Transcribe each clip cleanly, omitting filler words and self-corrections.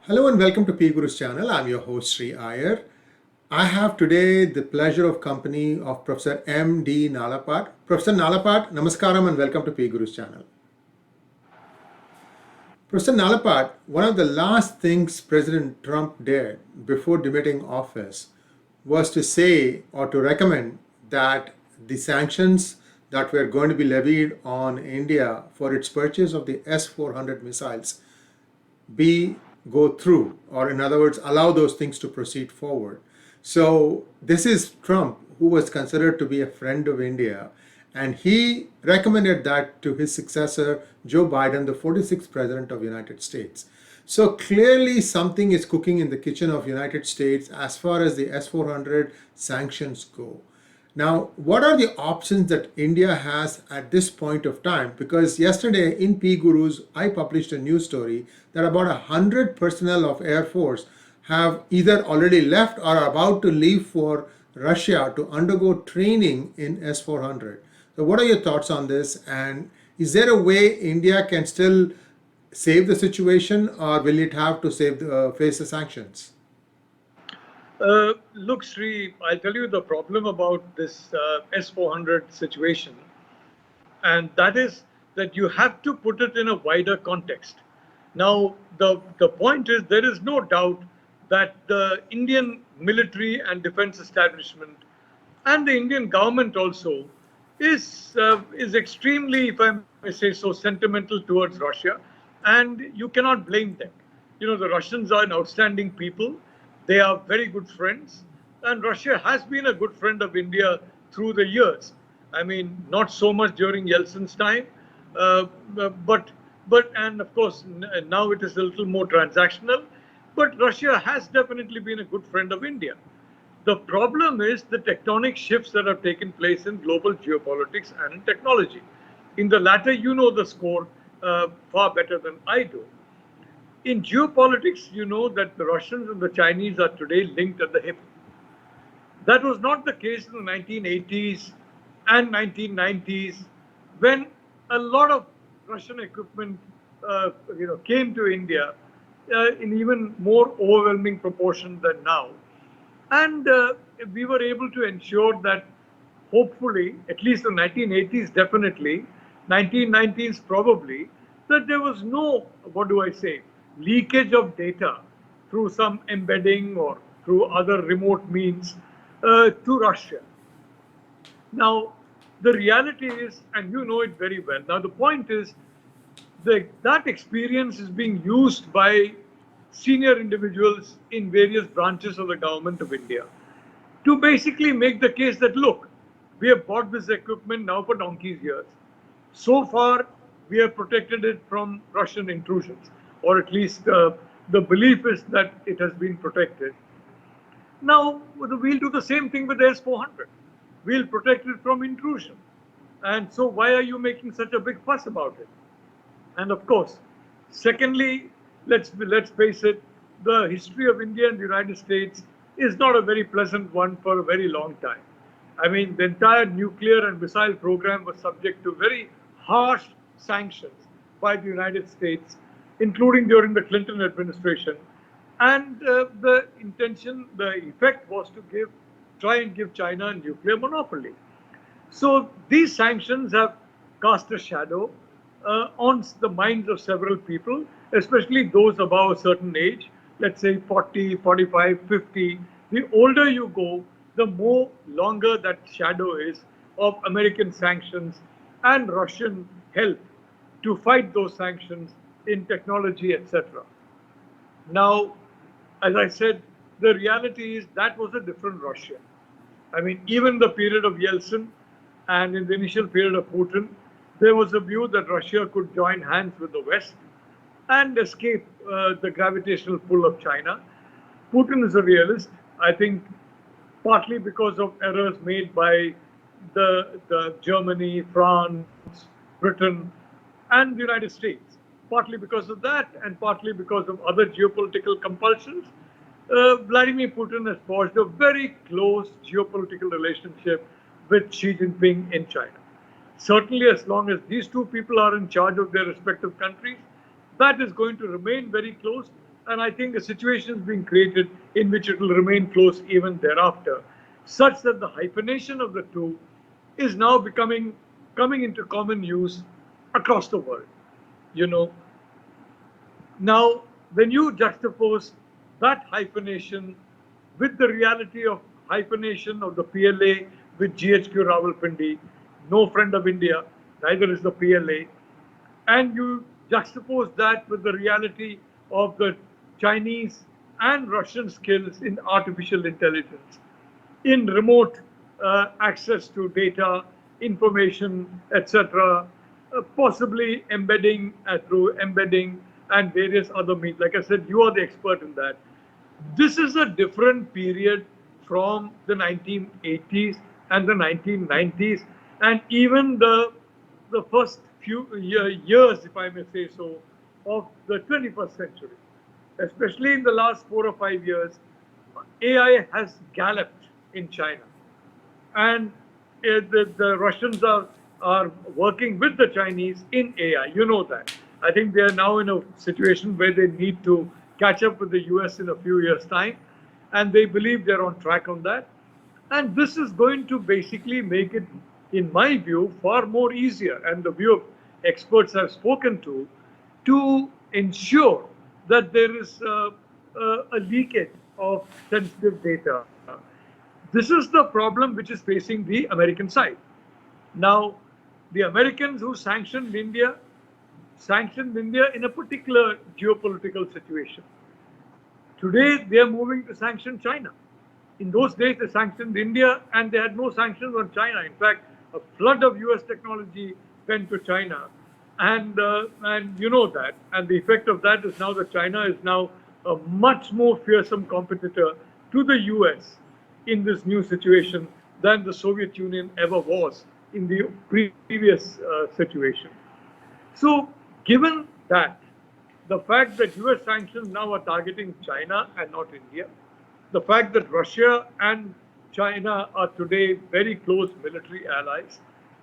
Hello and welcome to PGurus channel. I'm your host Sri Iyer. I have today the pleasure of company of Professor M D Nalapat. Professor Nalapat, namaskaram and welcome to PGurus channel. Professor Nalapat, one of the last things President Trump did before demitting office was to say or to recommend that the sanctions that were going to be levied on India for its purchase of the S-400 missiles be go through, or in other words, allow those things to proceed forward. So this is Trump, who was considered to be a friend of India, and he recommended that to his successor, Joe Biden, the 46th president of the United States. So clearly something is cooking in the kitchen of United States as far as the S-400 sanctions go. Now, what are the options that India has at this point of time? Because yesterday in PGurus, I published a news story that about 100 personnel of Air Force have either already left or are about to leave for Russia to undergo training in S-400. So what are your thoughts on this? And is there a way India can still save the situation, or will it have to face the sanctions? Look, Sri, I'll tell you the problem about this S-400 situation, and that is that you have to put it in a wider context. Now, the point is there is no doubt that the Indian military and defense establishment and the Indian government also is extremely, if I may say so, sentimental towards Russia, and you cannot blame them. You know, the Russians are an outstanding people. They are very good friends, and Russia has been a good friend of India through the years. I mean, not so much during Yeltsin's time, uh, but and of course now it is a little more transactional. But Russia has definitely been a good friend of India. The problem is the tectonic shifts that have taken place in global geopolitics and in technology. In the latter, you know the score far better than I do. In geopolitics, you know that the Russians and the Chinese are today linked at the hip. That was not the case in the 1980s and 1990s when a lot of Russian equipment came to India in even more overwhelming proportion than now. And we were able to ensure that hopefully, at least the 1980s definitely, 1990s probably, that there was no, what do I say, leakage of data through some embedding or through other remote means to Russia. Now, the reality is, and you know it very well, now the point is that experience is being used by senior individuals in various branches of the government of India to basically make the case that look, we have bought this equipment now for donkey's years. So far, we have protected it from Russian intrusions, or at least the belief is that it has been protected. Now, we'll do the same thing with the S-400. We'll protect it from intrusion. And so, why are you making such a big fuss about it? And of course, secondly, let's face it, the history of India and the United States is not a very pleasant one for a very long time. I mean, the entire nuclear and missile program was subject to very harsh sanctions by the United States, including during the Clinton administration. And the intention, the effect was to try and give China a nuclear monopoly. So these sanctions have cast a shadow on the minds of several people, especially those above a certain age, let's say 40, 45, 50. The older you go, the more longer that shadow is of American sanctions and Russian help to fight those sanctions in technology, etc. Now, as I said, the reality is that was a different Russia. I mean, even the period of Yeltsin and in the initial period of Putin, there was a view that Russia could join hands with the West and escape the gravitational pull of China. Putin is a realist, I think, partly because of errors made by the Germany, France, Britain, and the United States. Partly because of that, and partly because of other geopolitical compulsions. Vladimir Putin has forged a very close geopolitical relationship with Xi Jinping in China. Certainly, as long as these two people are in charge of their respective countries, that is going to remain very close. and I think a situation is being created in which it will remain close even thereafter, such that the hyphenation of the two is now coming into common use across the world. You know, now, when you juxtapose that hyphenation with the reality of hyphenation of the PLA with GHQ Rawalpindi, no friend of India, neither is the PLA, and you juxtapose that with the reality of the Chinese and Russian skills in artificial intelligence, in remote access to data, information, etc., possibly embedding through embedding and various other means. Like I said, you are the expert in that. This is a different period from the 1980s and the 1990s, and even the first few years, if I may say so, of the 21st century. Especially in the last 4 or 5 years, AI has galloped in China. And the Russians are working with the Chinese in AI. You know that. I think they are now in a situation where they need to catch up with the US in a few years' time. And they believe they're on track on that. And this is going to basically make it, in my view, far more easier, and the view of experts I've spoken to ensure that there is a leakage of sensitive data. This is the problem which is facing the American side. Now, the Americans who sanctioned India in a particular geopolitical situation. Today, they are moving to sanction China. In those days, they sanctioned India and they had no sanctions on China. In fact, a flood of US technology went to China. And you know that. And the effect of that is now that China is now a much more fearsome competitor to the US in this new situation than the Soviet Union ever was in the previous situation. So, given that, the fact that US sanctions now are targeting China and not India, the fact that Russia and China are today very close military allies,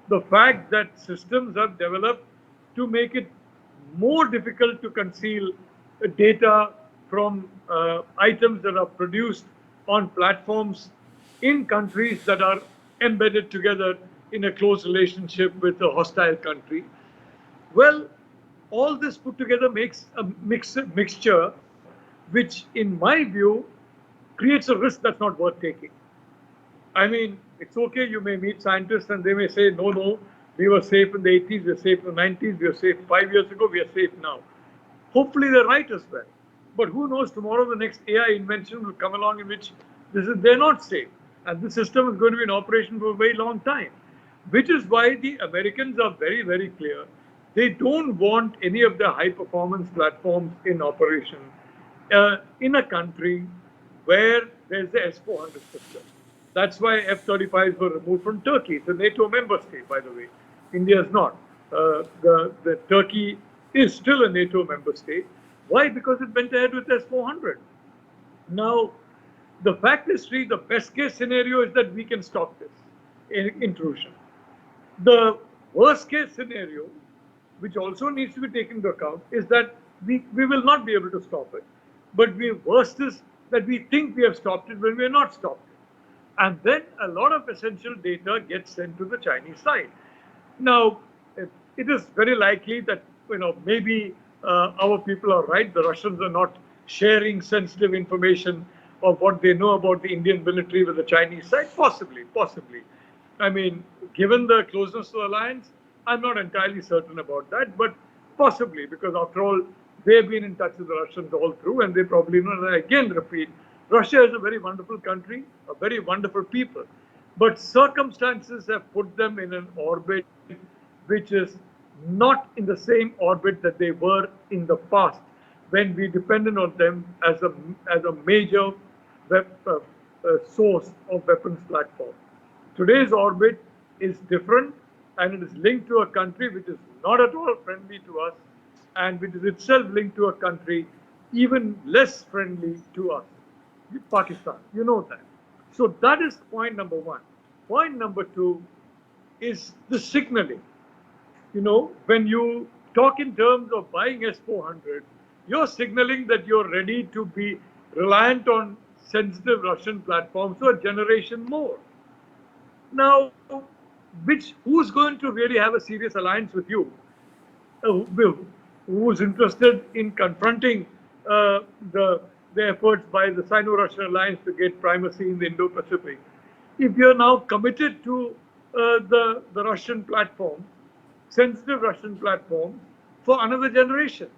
the fact that systems have developed to make it more difficult to conceal data from items that are produced on platforms in countries that are embedded together in a close relationship with a hostile country. Well, all this put together makes a mixture which, in my view, creates a risk that's not worth taking. I mean, it's okay, you may meet scientists and they may say, no, no, we were safe in the 80s, we were safe in the 90s, we were safe 5 years ago, we are safe now. Hopefully they're right as well. But who knows, tomorrow the next AI invention will come along in which they're not safe. And the system is going to be in operation for a very long time. Which is why the Americans are very, very clear. They don't want any of the high performance platforms in operation in a country where there's the S-400 system. That's why F-35s were removed from Turkey. It's a NATO member state, by the way. India is not. The Turkey is still a NATO member state. Why? Because it went ahead with S-400. Now, the fact is, Sri, the best case scenario is that we can stop this intrusion. The worst case scenario, which also needs to be taken into account, is that we will not be able to stop it. But the worst is that we think we have stopped it when we are not stopped it. And then a lot of essential data gets sent to the Chinese side. Now, it is very likely that, maybe our people are right. The Russians are not sharing sensitive information of what they know about the Indian military with the Chinese side. Possibly. I mean, given the closeness to the alliance, I'm not entirely certain about that, but possibly, because after all, they've been in touch with the Russians all through, and they probably know. And I again repeat, Russia is a very wonderful country, a very wonderful people, but circumstances have put them in an orbit which is not in the same orbit that they were in the past, when we depended on them as a major source of weapons platform. Today's orbit is different, and it is linked to a country which is not at all friendly to us, and which is itself linked to a country even less friendly to us, Pakistan. You know that. So that is point number one. Point number two is the signaling. When you talk in terms of buying S-400, you're signaling that you're ready to be reliant on sensitive Russian platforms for a generation more. Now, who's going to really have a serious alliance with you? Who's interested in confronting uh, the, the efforts by the Sino-Russian alliance to get primacy in the Indo-Pacific? If you're now committed to the Russian platform, sensitive Russian platform, for another generation,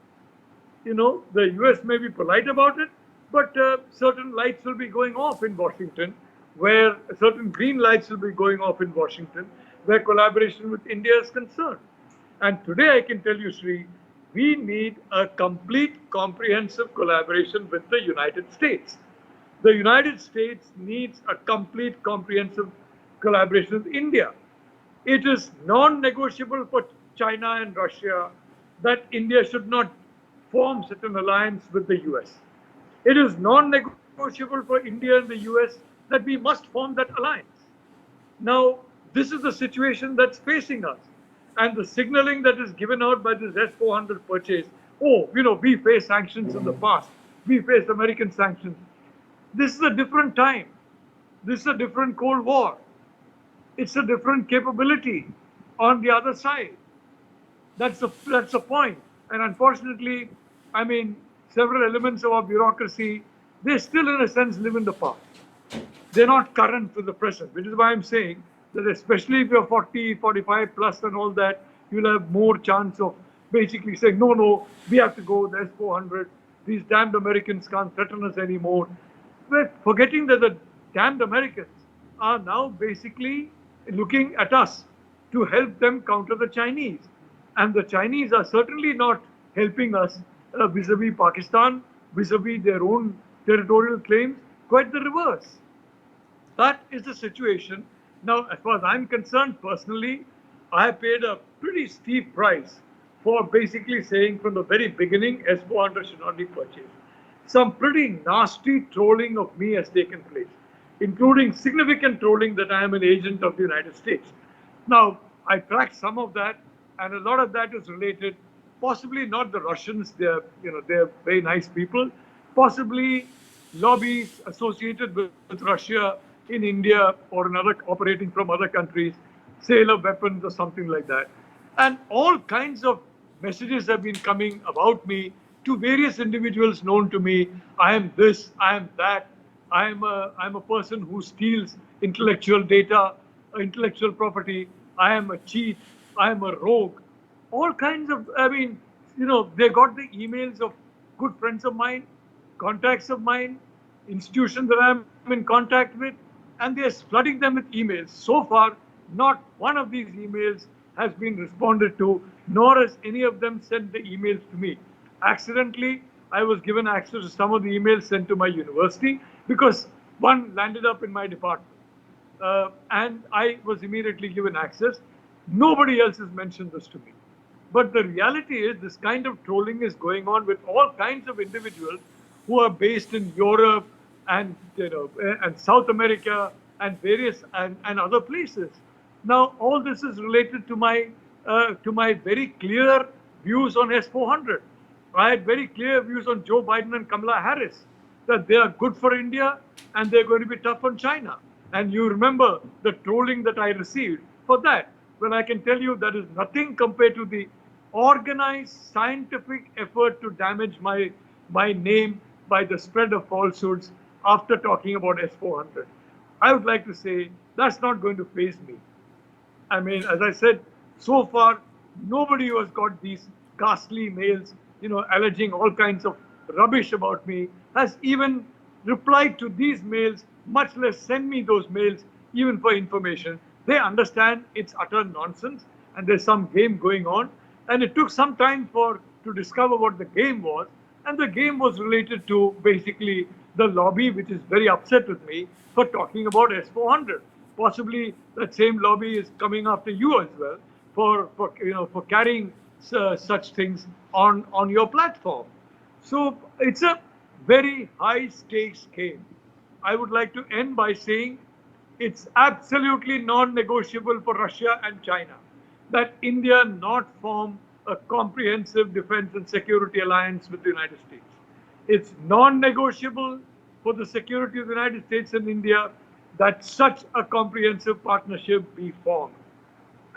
the US may be polite about it, but certain lights will be going off in Washington, where certain green lights will be going off in Washington, where collaboration with India is concerned. And today I can tell you, Sri, we need a complete, comprehensive collaboration with the United States. The United States needs a complete, comprehensive collaboration with India. It is non-negotiable for China and Russia that India should not form such an alliance with the US. It is non-negotiable for India and the US that we must form that alliance. Now, this is the situation that's facing us. And the signaling that is given out by this S-400 purchase, oh, we faced sanctions in the past. We faced American sanctions. This is a different time. This is a different Cold War. It's a different capability on the other side. That's the point. And unfortunately, I mean, several elements of our bureaucracy, they still, in a sense, live in the past. They're not current with the present, which is why I'm saying that especially if you're 40, 45 plus and all that, you'll have more chance of basically saying, no, no, we have to go, there's 400. These damned Americans can't threaten us anymore. We're forgetting that the damned Americans are now basically looking at us to help them counter the Chinese. And the Chinese are certainly not helping us vis-a-vis Pakistan, vis-a-vis their own territorial claims, quite the reverse. That is the situation. Now, as far as I'm concerned, personally, I paid a pretty steep price for basically saying from the very beginning S-400 should not be purchased. Some pretty nasty trolling of me has taken place, including significant trolling that I am an agent of the United States. Now, I tracked some of that, and a lot of that is related, possibly not the Russians, they're very nice people, possibly lobbies associated with Russia in India or in other operating from other countries, sale of weapons or something like that. And all kinds of messages have been coming about me to various individuals known to me. I am this, I am that. I'm a person who steals intellectual data, intellectual property. I am a cheat. I am a rogue. All kinds of, I mean, they got the emails of good friends of mine, contacts of mine, institutions that I'm in contact with, and they're flooding them with emails. So far, not one of these emails has been responded to, nor has any of them sent the emails to me. Accidentally, I was given access to some of the emails sent to my university because one landed up in my department. And I was immediately given access. Nobody else has mentioned this to me. But the reality is, this kind of trolling is going on with all kinds of individuals who are based in Europe and and South America and various and other places. Now, all this is related to my very clear views on S-400. I had very clear views on Joe Biden and Kamala Harris that they are good for India and they're going to be tough on China. And you remember the trolling that I received for that. Well, I can tell you that is nothing compared to the organized scientific effort to damage my name by the spread of falsehoods after talking about S-400. I would like to say that's not going to faze me. I mean, as I said, so far, nobody who has got these ghastly mails, alleging all kinds of rubbish about me, has even replied to these mails, much less send me those mails, even for information. They understand it's utter nonsense and there's some game going on. And it took some time to discover what the game was. And the game was related to basically the lobby, which is very upset with me for talking about S-400. Possibly that same lobby is coming after you as well for carrying such things on your platform. So it's a very high stakes game. I would like to end by saying it's absolutely non-negotiable for Russia and China that India not form a comprehensive defense and security alliance with the United States. It's non-negotiable for the security of the United States and India that such a comprehensive partnership be formed.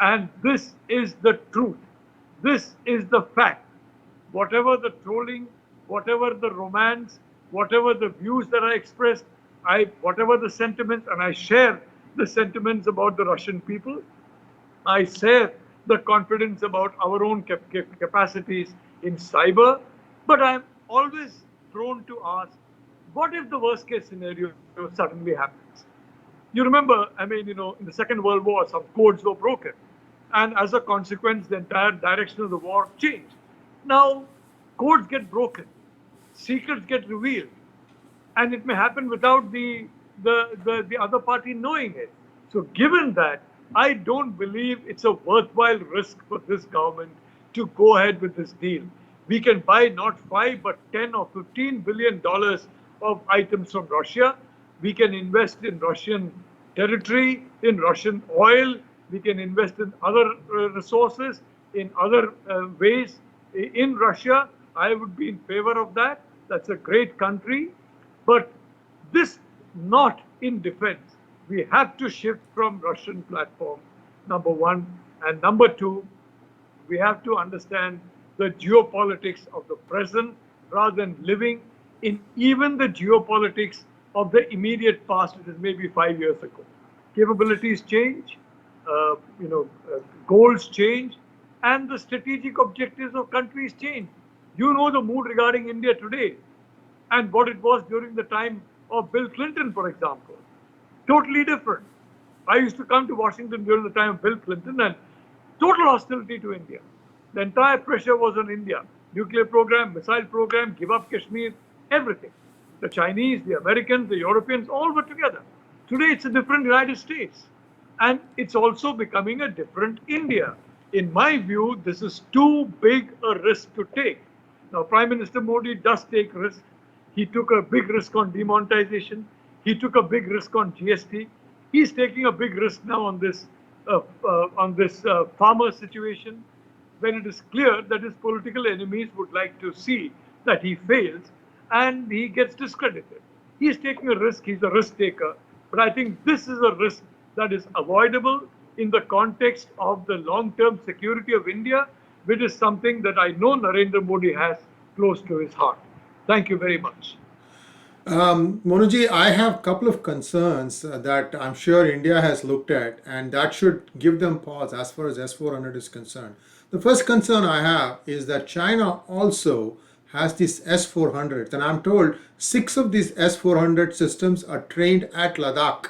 And this is the truth. This is the fact. Whatever the trolling, whatever the romance, whatever the views that are expressed, whatever the sentiments, and I share the sentiments about the Russian people, I share the confidence about our own capacities in cyber, but I'm always prone to ask, what if the worst case scenario suddenly happens? You remember, in the Second World War, some codes were broken. And as a consequence, the entire direction of the war changed. Now, codes get broken, secrets get revealed, and it may happen without the other party knowing it. So given that, I don't believe it's a worthwhile risk for this government to go ahead with this deal. We can buy not 5 but 10 or 15 billion dollars of items from Russia. We can invest in Russian territory, in Russian oil. We can invest in other resources, in other ways in Russia. I would be in favor of that. That's a great country. But this not in defense. We have to shift from Russian platform, number one. And number two, we have to understand the geopolitics of the present rather than living in even the geopolitics of the immediate past, it is maybe 5 years ago. Capabilities change, goals change, and the strategic objectives of countries change. You know the mood regarding India today and what it was during the time of Bill Clinton, for example. Totally different. I used to come to Washington during the time of Bill Clinton and total hostility to India. The entire pressure was on India. Nuclear program, missile program, give up Kashmir, everything. The Chinese, the Americans, the Europeans, all were together. Today it's a different United States. And it's also becoming a different India. In my view, this is too big a risk to take. Now, Prime Minister Modi does take risks. He took a big risk on demonetization. He took a big risk on GST. He's taking a big risk now on this farmer situation, when it is clear that his political enemies would like to see that he fails and he gets discredited. He's taking a risk. He's a risk taker. But I think this is a risk that is avoidable in the context of the long-term security of India, which is something that I know Narendra Modi has close to his heart. Thank you very much. Monuji, I have a couple of concerns that I'm sure India has looked at, and that should give them pause as far as S-400 is concerned. The first concern I have is that China also has these S-400s, and I'm told 6 of these S-400 systems are trained at Ladakh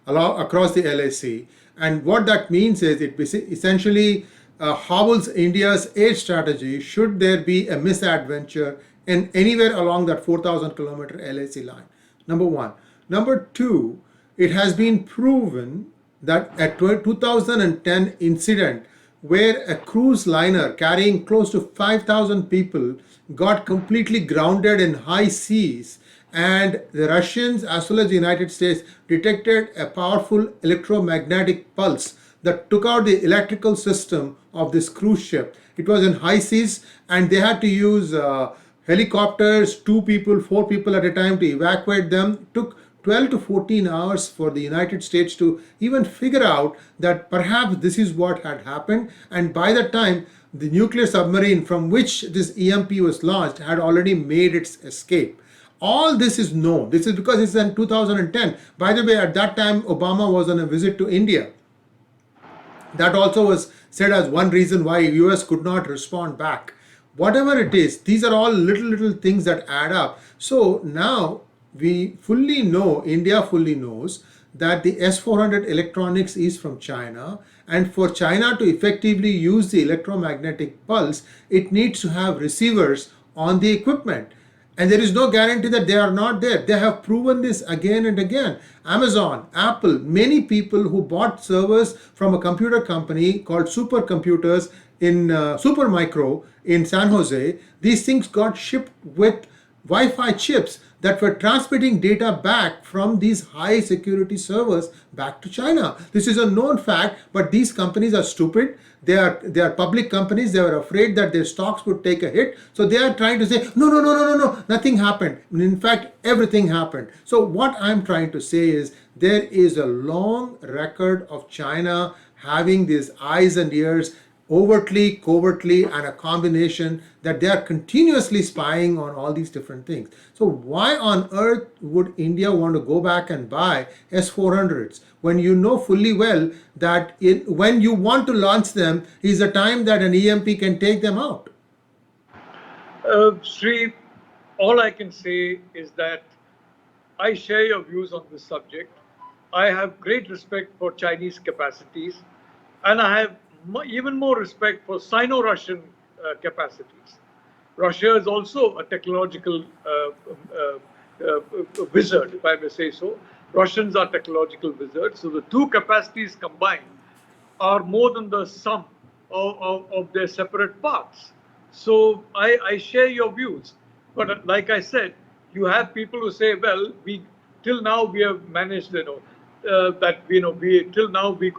across the LAC. And what that means is it essentially hobbles India's air strategy should there be a misadventure in anywhere along that 4,000 kilometer LAC line. Number one. Number two, it has been proven that a 2010 incident where a cruise liner carrying close to 5,000 people got completely grounded in high seas, and the Russians as well as the United States detected a powerful electromagnetic pulse that took out the electrical system of this cruise ship. It was in high seas and they had to use helicopters, 2 people, 4 people at a time to evacuate them. It took 12 to 14 hours for the United States to even figure out that perhaps this is what had happened. And by that time, the nuclear submarine from which this EMP was launched had already made its escape. All this is known. This is because it's in 2010. By the way, at that time, Obama was on a visit to India. That also was said as one reason why US could not respond back. Whatever it is, these are all little things that add up. So now we fully know, India fully knows that the S-400 electronics is from China, and for China to effectively use the electromagnetic pulse, it needs to have receivers on the equipment. And there is no guarantee that they are not there. They have proven this again and again. Amazon, Apple, many people who bought servers from a computer company called Supercomputers in Supermicro in San Jose, these things got shipped with Wi-Fi chips that were transmitting data back from these high security servers back to China. This is a known fact, but these companies are stupid. They are public companies. They were afraid that their stocks would take a hit. So they are trying to say, no, no, no, no, no, no, nothing happened. In fact, everything happened. So what I'm trying to say is there is a long record of China having these eyes and ears, overtly, covertly, and a combination, that they are continuously spying on all these different things. So why on earth would India want to go back and buy S-400s when you know fully well that when you want to launch them is a time that an EMP can take them out? Sri, all I can say is that I share your views on this subject. I have great respect for Chinese capacities, and I have even more respect for Sino-Russian capacities. Russia is also a technological wizard, if I may say so. Russians are technological wizards. So the two capacities combined are more than the sum of their separate parts. So I share your views. But like I said, you have people who say, well, we till now we have managed, that we till now we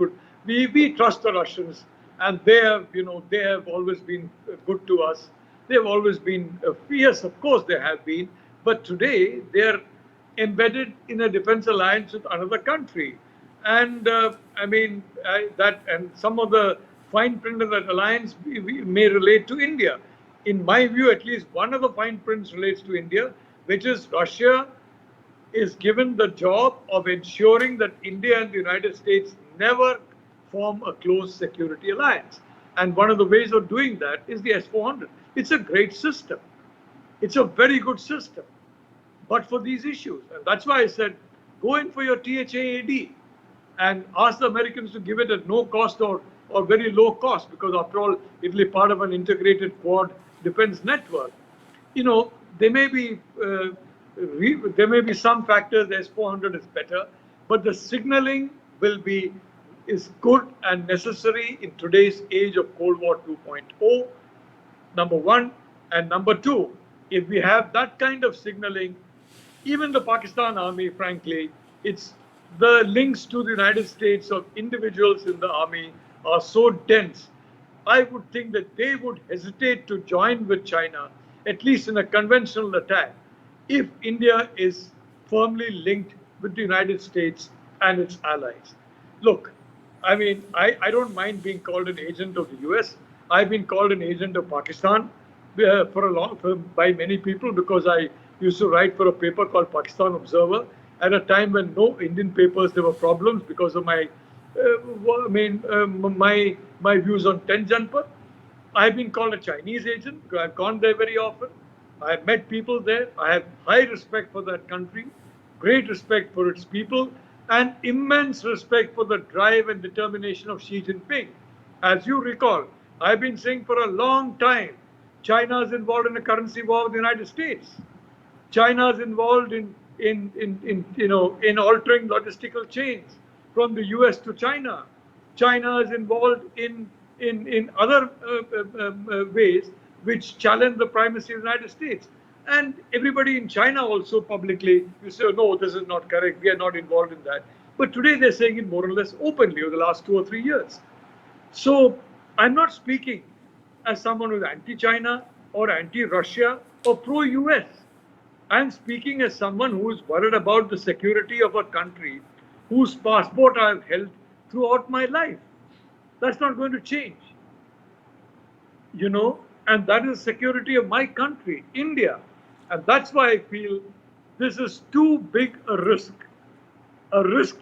trust the Russians, and they have always been good to us. They have always been fierce, of course they have been, but today they are embedded in a defense alliance with another country. And that and some of the fine print of that alliance may relate to India. In my view, at least one of the fine prints relates to India, which is Russia is given the job of ensuring that India and the United States never form a close security alliance. And one of the ways of doing that is the S-400. It's a great system. It's a very good system, but for these issues. And that's why I said, go in for your THAAD and ask the Americans to give it at no cost or very low cost, because after all, it'll be part of an integrated quad defense network. There may be some factors. The S-400 is better, but the signaling is good and necessary in today's age of Cold War 2.0. Number one, and number two, if we have that kind of signaling, even the Pakistan army, frankly, it's the links to the United States of individuals in the army are so dense. I would think that they would hesitate to join with China, at least in a conventional attack, if India is firmly linked with the United States and its allies. Look, I don't mind being called an agent of the US. I've been called an agent of Pakistan by many people, because I used to write for a paper called Pakistan Observer at a time when no Indian papers, there were problems because of my my views on Ten Janpat. I've been called a Chinese agent because I've gone there very often. I've met people there. I have high respect for that country, great respect for its people, and immense respect for the drive and determination of Xi Jinping. As you recall, I've been saying for a long time, China is involved in a currency war with the United States. China is involved in altering logistical chains from the US to China. China is involved in other ways which challenge the primacy of the United States. And everybody in China also publicly, you say, oh, no, this is not correct. We are not involved in that. But today they're saying it more or less openly over the last 2 or 3 years. So I'm not speaking as someone who's anti-China or anti-Russia or pro-US. I'm speaking as someone who is worried about the security of a country whose passport I've held throughout my life. That's not going to change, and that is the security of my country, India. And that's why I feel this is too big a risk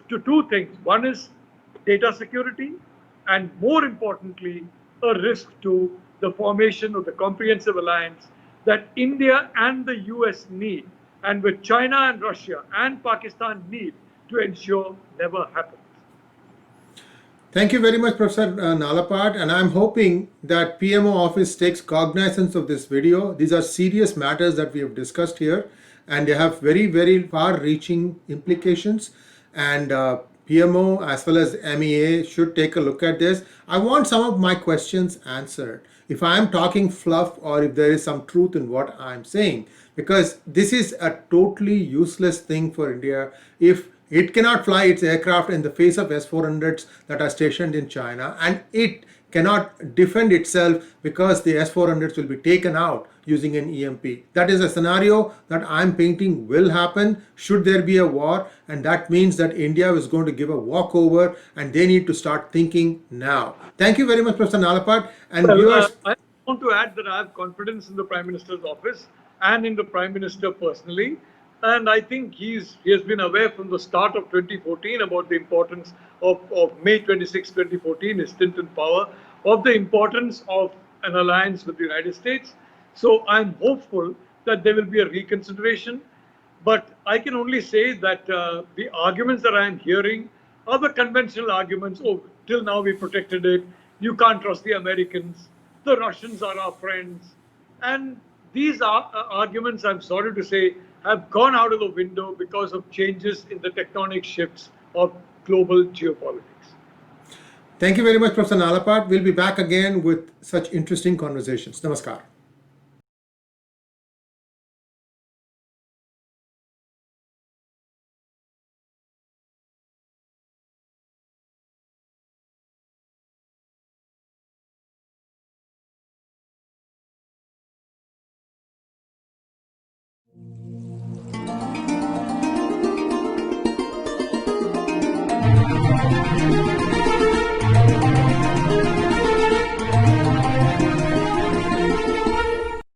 to two things. One is data security, and more importantly, a risk to the formation of the comprehensive alliance that India and the US need, and which China and Russia and Pakistan need to ensure never happens. Thank you very much, Professor Nalapat, and I'm hoping that PMO office takes cognizance of this video. These are serious matters that we have discussed here, and they have very, very far-reaching implications, and PMO as well as MEA should take a look at this. I want some of my questions answered. If I am talking fluff or if there is some truth in what I'm saying, because this is a totally useless thing for India if it cannot fly its aircraft in the face of S-400s that are stationed in China, and it cannot defend itself because the S-400s will be taken out using an EMP. That is a scenario that I'm painting will happen should there be a war, and that means that India is going to give a walkover and they need to start thinking now. Thank you very much, Professor Nalapat, and Well, viewers. I want to add that I have confidence in the Prime Minister's office and in the Prime Minister personally. And I think he has been aware from the start of 2014 about the importance of May 26, 2014, his stint in power, of the importance of an alliance with the United States. So I'm hopeful that there will be a reconsideration. But I can only say that the arguments that I am hearing are the conventional arguments. Oh, till now we protected it. You can't trust the Americans. The Russians are our friends. And these are, arguments, I'm sorry to say, have gone out of the window because of changes in the tectonic shifts of global geopolitics. Thank you very much, Professor Nalapat. We'll be back again with such interesting conversations. Namaskar.